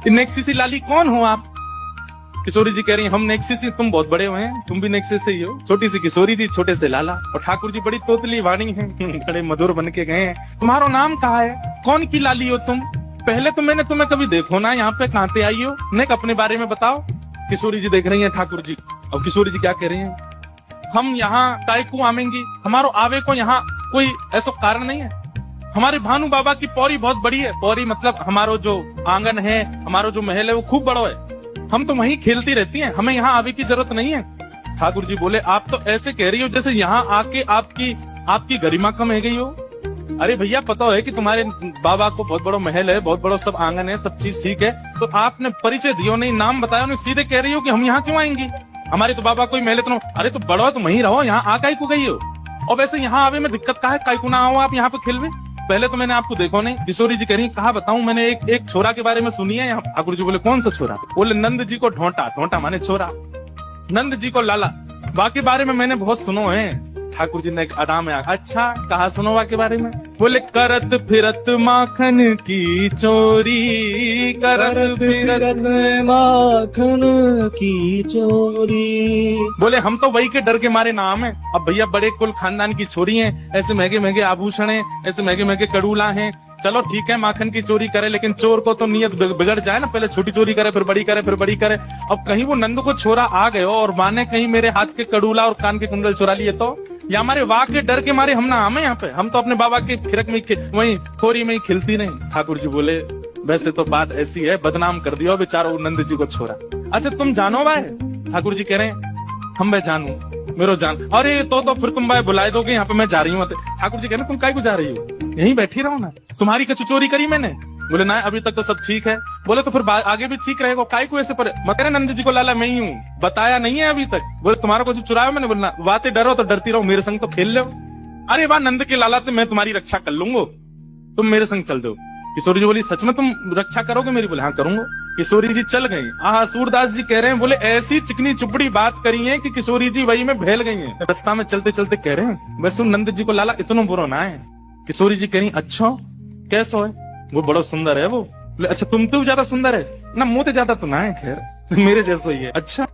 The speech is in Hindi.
नेक्सिसी लाली कौन हो आप? किशोरी जी कह रही हैं हम नेक्सिसी, तुम बहुत बड़े हुए हैं, तुम भी नेक्सिस से ही हो। छोटी सी किशोरी जी, छोटे से लाला। और ठाकुर जी बड़ी तोतली वाणी है, बड़े मधुर बन के गए हैं। तुम्हारा नाम कहा है? कौन की लाली हो तुम? पहले तो मैंने तुम्हें कभी देखो ना, यहाँ पे कहाँ से आई हो? नेक अपने बारे में बताओ। किशोरी जी देख रही है ठाकुर जी, और किशोरी जी क्या कह रही है? हम यहाँ काय को आवेंगी, हमारो आवे को यहाँ कोई ऐसा कारण नहीं है। हमारे भानु बाबा की पौरी बहुत बड़ी है। पौरी मतलब हमारो जो आंगन है, हमारो जो महल है वो खूब बड़ा है। हम तो वहीं खेलती रहती हैं, हमें यहाँ आवे की जरूरत नहीं है। ठाकुर जी बोले आप तो ऐसे कह रही हो जैसे यहाँ आके आपकी गरिमा कम है गई हो। अरे भैया पता है कि तुम्हारे बाबा को बहुत बड़ा महल है, बहुत बड़ा सब आंगन है, सब चीज ठीक है, तो आपने परिचय दियो नहीं, नाम बताया नहीं, सीधे कह रही हो कि हम यहाँ क्यों आएंगी? हमारे तो बाबा कोई महल है। अरे तो बड़ा तुम वहीं रहो, यहाँ आ काई को गई हो? और वैसे यहाँ आवे में दिक्कत का है? काई को ना आओ आप यहाँ पे खेलवे? पहले तो मैंने आपको देखो नहीं। किशोरी जी कह रही कहा बताऊं, मैंने एक छोरा के बारे में सुनी है यहाँ। ठाकुर जी बोले कौन सा छोरा? बोले नंद जी को ढोंटा, ढोंटा माने छोरा, नंद जी को लाला। बाकी बारे में मैंने बहुत सुनो है। ठाकुर जी ने एक अदा में अच्छा कहा सुनो के बारे में? बोले करत फिरत माखन की चोरी, करत फिरत माखन की चोरी। बोले हम तो वही के डर के मारे नाम है। अब भैया बड़े कुल खानदान की छोरी हैं, ऐसे महंगे महंगे आभूषण हैं, ऐसे महंगे महंगे कड़ूला हैं। चलो ठीक है माखन की चोरी करे, लेकिन चोर को तो नियत बिगड़ जाए ना, पहले छोटी चोरी करे फिर बड़ी करे फिर बड़ी करे। अब कहीं वो नंद को छोरा आ गए और माने कहीं मेरे हाथ के कड़ूला और कान के कुंडल चुरा लिए तो, या हमारे वाह के डर के मारे हम ना आमे यहाँ पे। हम तो अपने बाबा के फिरक में वही खोरी में ही खिलती नहीं। ठाकुर जी बोले वैसे तो बात ऐसी है, बदनाम कर दिया बेचारो नंद जी को छोरा। अच्छा तुम जानो भाई? ठाकुर जी कह रहे हैं हम भाई जानू, मेरो जान। अरे तो फिर तुम भाई बुलाए दोगे यहाँ पे, मैं जा रही हूँ। ठाकुर जी कह रहे तुम काय को जा रही हो? यहीं बैठी रहो ना, तुम्हारी कछु चोरी करी मैंने? बोले ना अभी तक तो सब ठीक है। बोले तो फिर आगे भी ठीक रहेगा, काय को ऐसे पर मत नंद जी को लाला मैं ही हूँ, बताया नहीं है अभी तक। बोले तुम्हारा कुछ चुराया मैंने? बोलना बातें डरो तो डरती रहो, मेरे संग तो खेल लो। अरे वाह नंद के लाला, तो मैं तुम्हारी रक्षा कर लूंगा, तुम मेरे संग चल दो। किशोरी जी बोली सच में तुम रक्षा करोगे मेरी? बोले हाँ करूंगा। किशोरी जी चल गई। सूरदास जी कह रहे हैं बोले ऐसी चिकनी चुपड़ी बात करी है कि किशोरी जी वही में भेल गई हैं। रास्ता में चलते चलते कह रहे हैं वैसे नंद जी को लाला इतना बुरा ना है। किशोरी जी कह रही अच्छा कैसा है? वो बड़ा सुंदर है वो। अच्छा तुम तो ज्यादा सुंदर है ना, मुंह तो ज्यादा तो ना है, खैर मेरे जैसा ही है। अच्छा